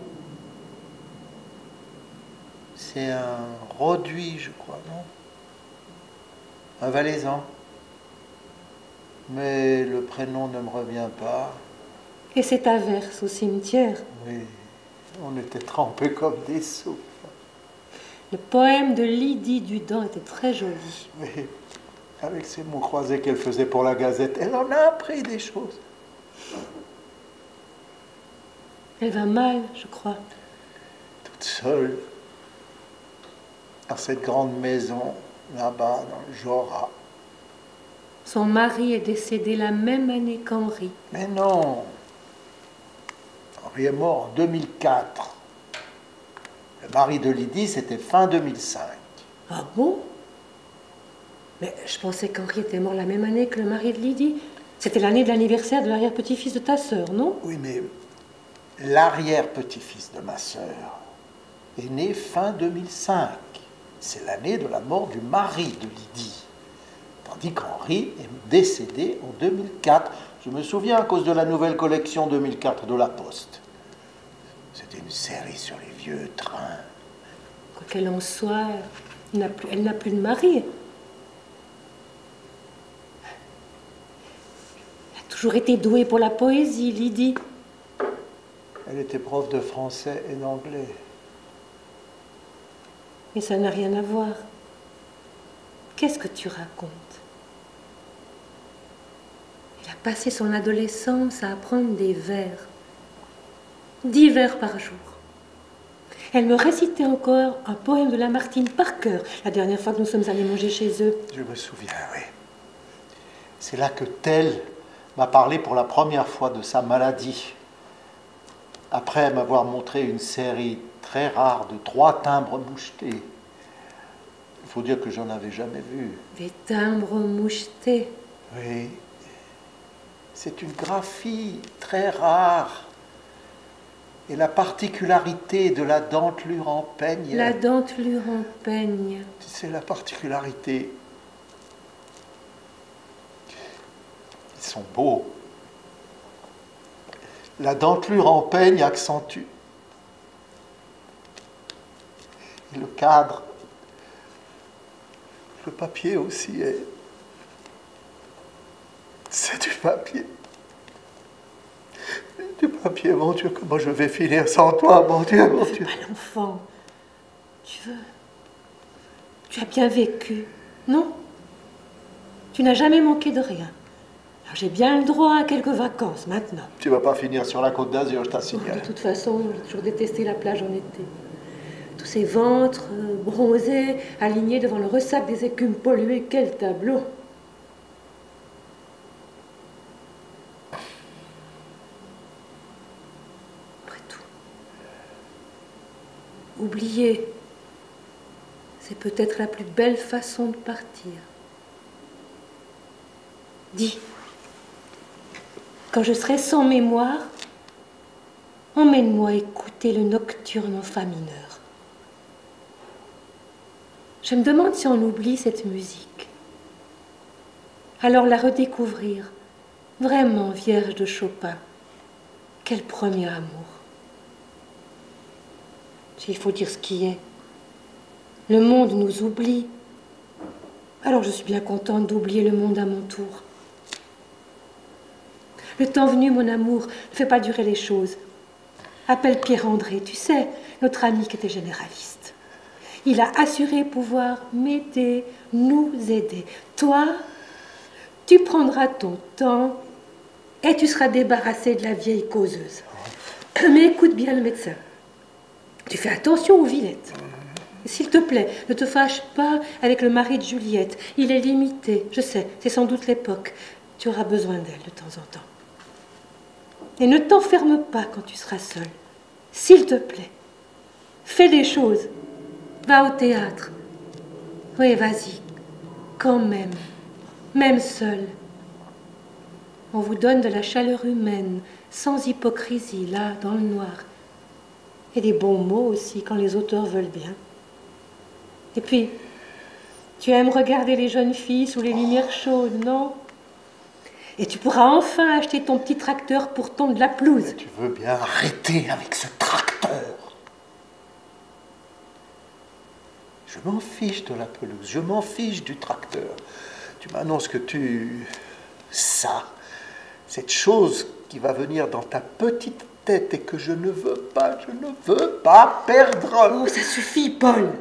C'est un Roduit, je crois, non? Un Valaisan. Mais le prénom ne me revient pas. Et cet averse au cimetière. Oui, on était trempés comme des soupes. Le poème de Lydie Dudan était très joli. Oui, avec ces mots croisés qu'elle faisait pour la Gazette, elle en a appris des choses. Elle va mal, je crois. Toute seule, dans cette grande maison, là-bas, dans le Jura. Son mari est décédé la même année qu'Henri. Mais non, Henri est mort en 2004. Le mari de Lydie, c'était fin 2005. Ah bon? Mais je pensais qu'Henri était mort la même année que le mari de Lydie. C'était l'année de l'anniversaire de l'arrière-petit-fils de ta sœur, non? Oui, mais l'arrière-petit-fils de ma sœur est né fin 2005. C'est l'année de la mort du mari de Lydie. Tandis qu'Henri est décédé en 2004. Je me souviens à cause de la nouvelle collection 2004 de La Poste. C'était une série sur les vieux trains. Quoi qu'elle en soit, elle n'a plus de mari. Elle a toujours été douée pour la poésie, Lydie. Elle était prof de français et d'anglais. Mais ça n'a rien à voir. Qu'est-ce que tu racontes? Elle a passé son adolescence à apprendre des vers. 10 vers par jour. Elle me récitait encore un poème de Lamartine par cœur, la dernière fois que nous sommes allés manger chez eux. Je me souviens, oui. C'est là que Tell m'a parlé pour la première fois de sa maladie. Après m'avoir montré une série très rare de 3 timbres mouchetés. Il faut dire que j'en avais jamais vu. Des timbres mouchetés. Oui. C'est une graphie très rare. Et la particularité de la dentelure en peigne. La dentelure en peigne. C'est la particularité. Ils sont beaux. La dentelure en peigne accentue. Et le cadre, le papier aussi est... C'est du papier. Du papier, mon Dieu, comment je vais finir sans toi, mon Dieu, mon Dieu. Pas l'enfant. Tu as bien vécu, non? Tu n'as jamais manqué de rien. Alors j'ai bien le droit à quelques vacances maintenant. Tu vas pas finir sur la Côte d'Azur, je t'assignale. De toute façon, j'ai toujours détesté la plage en été. Tous ces ventres bronzés, alignés devant le ressac des écumes polluées, quel tableau! Après tout, oublier, c'est peut-être la plus belle façon de partir. Dis, quand je serai sans mémoire, emmène-moi écouter le nocturne en fa mineur. Je me demande si on oublie cette musique. Alors la redécouvrir, vraiment vierge de Chopin. Quel premier amour. Il faut dire ce qui est. Le monde nous oublie. Alors je suis bien contente d'oublier le monde à mon tour. Le temps venu, mon amour, ne fais pas durer les choses. Appelle Pierre-André, tu sais, notre ami qui était généraliste. Il a assuré pouvoir m'aider, nous aider. Toi, tu prendras ton temps et tu seras débarrassé de la vieille causeuse. Mais écoute bien le médecin. Tu fais attention aux Villettes. S'il te plaît, ne te fâche pas avec le mari de Juliette. Il est limité, je sais, c'est sans doute l'époque. Tu auras besoin d'elle de temps en temps. Et ne t'enferme pas quand tu seras seul. S'il te plaît, fais des choses. Va au théâtre. Oui, vas-y, quand même seul. On vous donne de la chaleur humaine, sans hypocrisie, là, dans le noir. Et des bons mots aussi, quand les auteurs veulent bien. Et puis, tu aimes regarder les jeunes filles sous les lumières chaudes, non? Et tu pourras enfin acheter ton petit tracteur pour tondre la pelouse. Mais tu veux bien arrêter avec ce tracteur? Je m'en fiche de la pelouse, je m'en fiche du tracteur. Tu m'annonces que ça, cette chose qui va venir dans ta petite tête et que je ne veux pas perdre. Oh, ça suffit, Paul.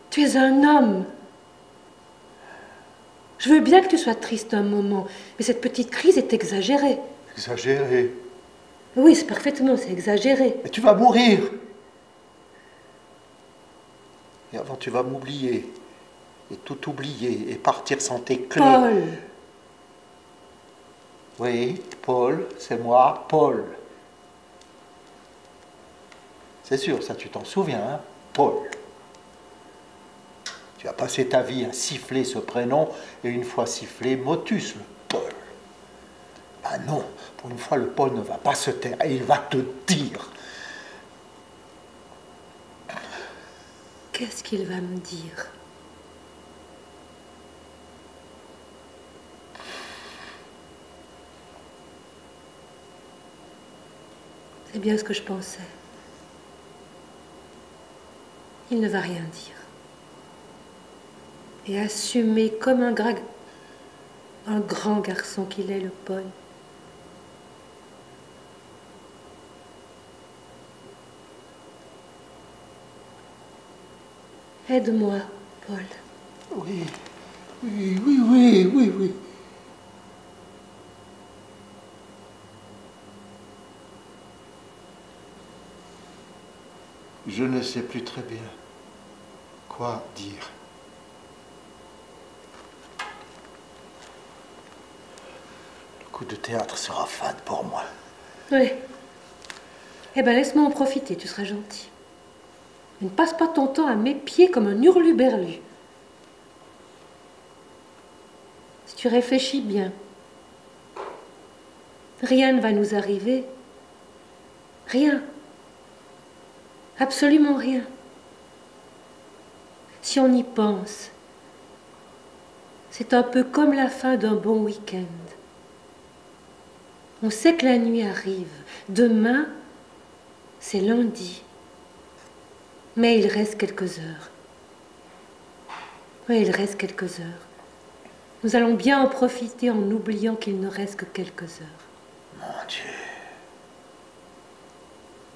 Tu es un homme. Je veux bien que tu sois triste un moment, mais cette petite crise est exagérée. Exagérée? Oui, c'est exagéré. Mais tu vas mourir. Et avant, tu vas m'oublier, et tout oublier, et partir sans tes clés. Paul! Oui, Paul, c'est moi, Paul. C'est sûr, ça tu t'en souviens, hein, Paul. Tu as passé ta vie à siffler ce prénom, et une fois sifflé, motus, le Paul. Ah non, pour une fois, le Paul ne va pas se taire, et il va te dire. Qu'est-ce qu'il va me dire? C'est bien ce que je pensais. Il ne va rien dire. Et assumer comme un grand garçon qu'il est, le Paul. Aide-moi, Paul. Oui, oui, oui, oui, oui, oui. Je ne sais plus très bien quoi dire. Le coup de théâtre sera fade pour moi. Oui. Eh bien, laisse-moi en profiter, tu seras gentil. Ne passe pas ton temps à mes pieds comme un hurluberlu. Si tu réfléchis bien, rien ne va nous arriver. Rien. Absolument rien. Si on y pense, c'est un peu comme la fin d'un bon week-end. On sait que la nuit arrive. Demain, c'est lundi. Mais il reste quelques heures. Oui, il reste quelques heures. Nous allons bien en profiter en oubliant qu'il ne reste que quelques heures. Mon Dieu.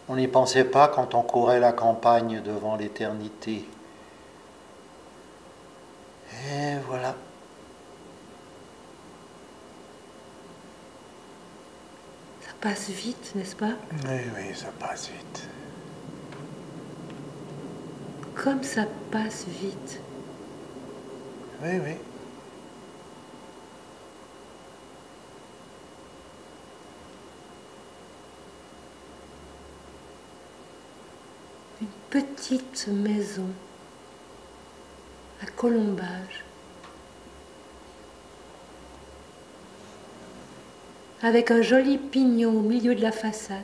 On n'y pensait pas quand on courait la campagne devant l'éternité. Et voilà. Ça passe vite, n'est-ce pas? Oui, oui, ça passe vite. Comme ça passe vite. Oui, oui. Une petite maison à colombage, avec un joli pignon au milieu de la façade.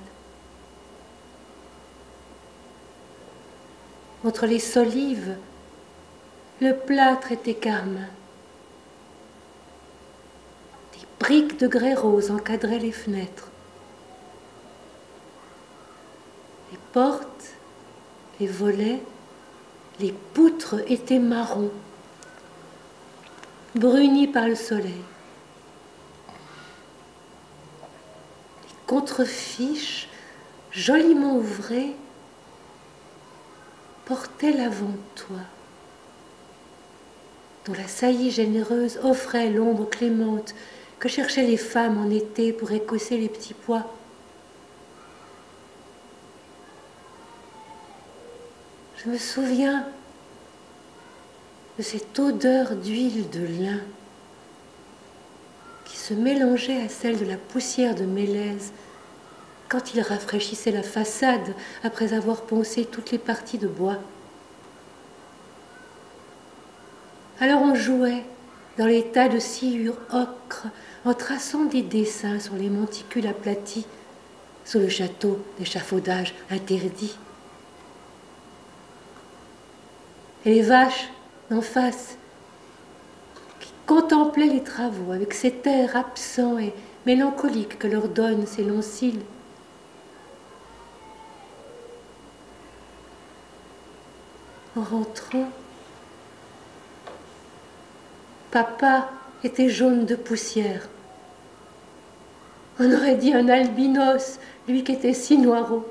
Entre les solives, le plâtre était carmin. Des briques de grès rose encadraient les fenêtres. Les portes, les volets, Les poutres étaient marrons, brunies par le soleil. Les contrefiches, joliment ouvrées, portaient l'avant-toit, dont la saillie généreuse offrait l'ombre clémente que cherchaient les femmes en été pour écosser les petits pois. Je me souviens de cette odeur d'huile de lin qui se mélangeait à celle de la poussière de mélèze quand il rafraîchissait la façade après avoir poncé toutes les parties de bois. Alors on jouait dans les tas de sciure ocre en traçant des dessins sur les monticules aplatis sous le château d'échafaudage interdit. Et les vaches d'en face qui contemplaient les travaux avec cet air absent et mélancolique que leur donnent ces longs cils. En rentrant, papa était jaune de poussière. On aurait dit un albinos, lui qui était si noireau.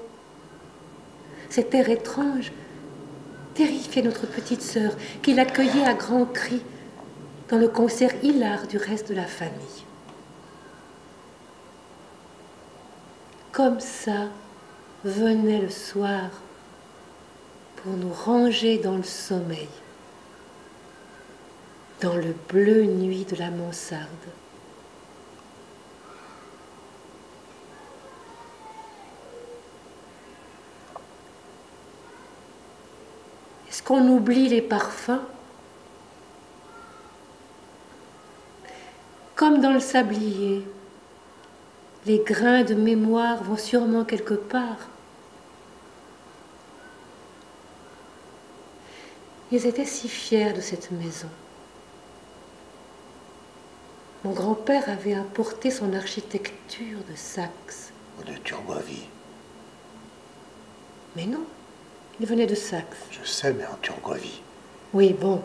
Cet air étrange terrifiait notre petite sœur, qui l'accueillait à grands cris dans le concert hilar du reste de la famille. Comme ça venait le soir pour nous ranger dans le sommeil, dans le bleu nuit de la mansarde. Est-ce qu'on oublie les parfums? Comme dans le sablier, les grains de mémoire vont sûrement quelque part. Ils étaient si fiers de cette maison. Mon grand-père avait importé son architecture de Saxe. Ou de Turgovie. Mais non, il venait de Saxe. Je sais, mais en Turgovie. Oui, bon,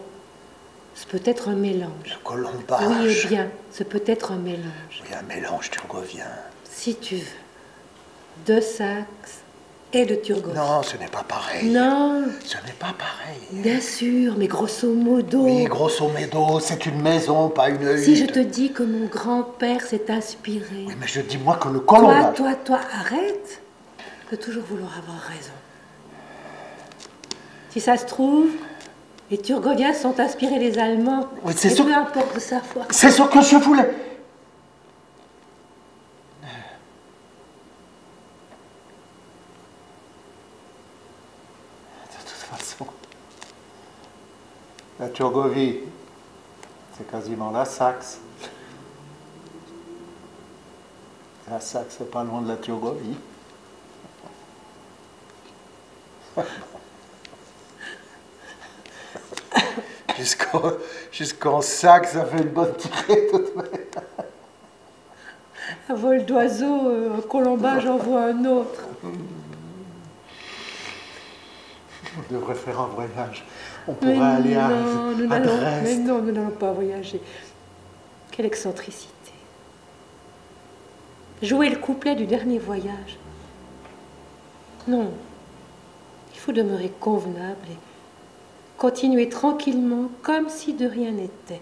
c'est peut-être un mélange. Le colombage. Oui, eh bien, c'est peut-être un mélange. Oui, un mélange turgovien. Si tu veux, de Saxe et de Turgovie. Non, ce n'est pas pareil. Non. Ce n'est pas pareil. Bien sûr, mais grosso modo. Oui, grosso modo, c'est une maison, pas une hutte. Si je te dis que mon grand-père s'est inspiré. Oui, mais je dis moi que le colombage. Toi, arrête de toujours vouloir avoir raison. Si ça se trouve, les Turgoviens sont inspirés des Allemands. Oui, c'est et ce... peu importe de savoir. C'est ce que je voulais. La Turgovie, c'est quasiment la Saxe. La Saxe, c'est pas loin de la Turgovie. Jusqu'en Saxe, ça fait une bonne tirée tout de même. Un vol d'oiseau, un colombage en voit un autre. On devrait faire un voyage. On pourrait aller à Brest. Mais non, nous n'allons pas voyager. Quelle excentricité. Jouer le couplet du dernier voyage. Non, il faut demeurer convenable et continuer tranquillement comme si de rien n'était.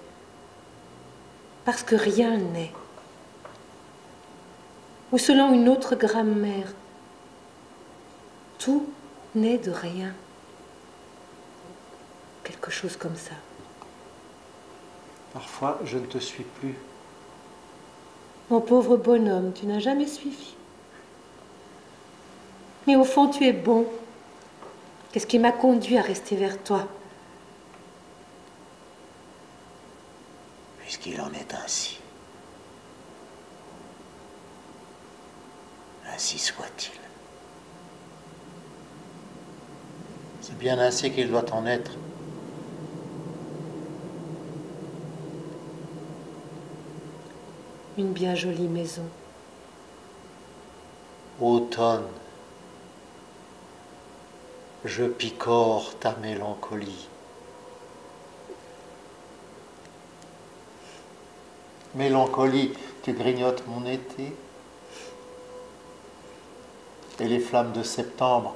Parce que rien n'est. Ou selon une autre grammaire, tout n'est de rien. Quelque chose comme ça. Parfois, je ne te suis plus. Mon pauvre bonhomme, tu n'as jamais suivi. Mais au fond, tu es bon. Qu'est-ce qui m'a conduit à rester vers toi? Puisqu'il en est ainsi. Ainsi soit-il. C'est bien ainsi qu'il doit en être. Une bien jolie maison. Automne. je picore ta mélancolie. Mélancolie, tu grignotes mon été, et les flammes de septembre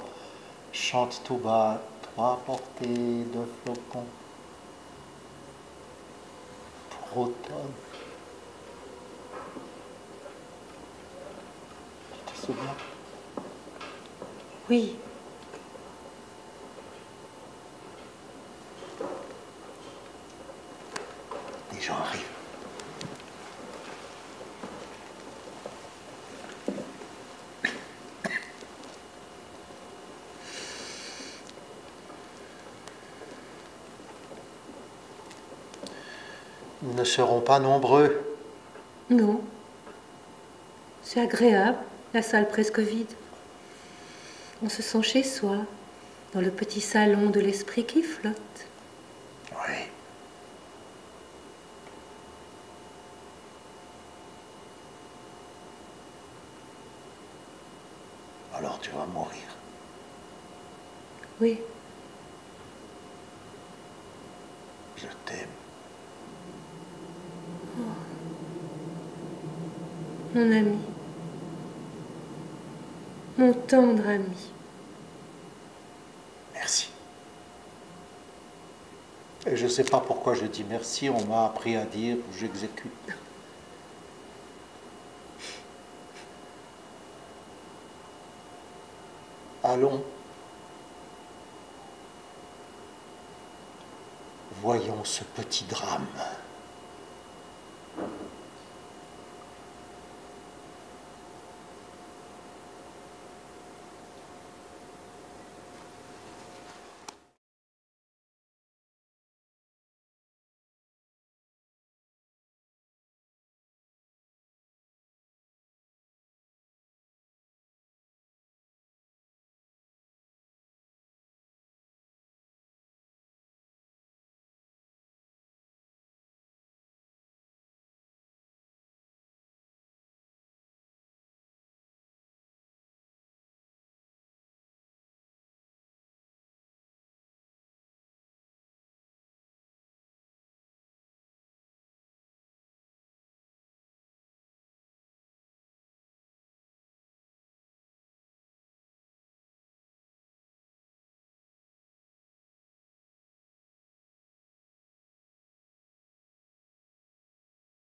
chantent tout bas, trois portées de flocons pour automne. Tu te souviens? Oui. Les gens arrivent. Nous ne serons pas nombreux. Non. C'est agréable, la salle presque vide. On se sent chez soi, dans le petit salon de l'esprit qui flotte. Oui. Alors tu vas mourir. Oui, Je t'aime. mon ami. Mon tendre ami. Merci. Et je ne sais pas pourquoi je dis merci, on m'a appris à dire j'exécute. Allons. Voyons ce petit drame.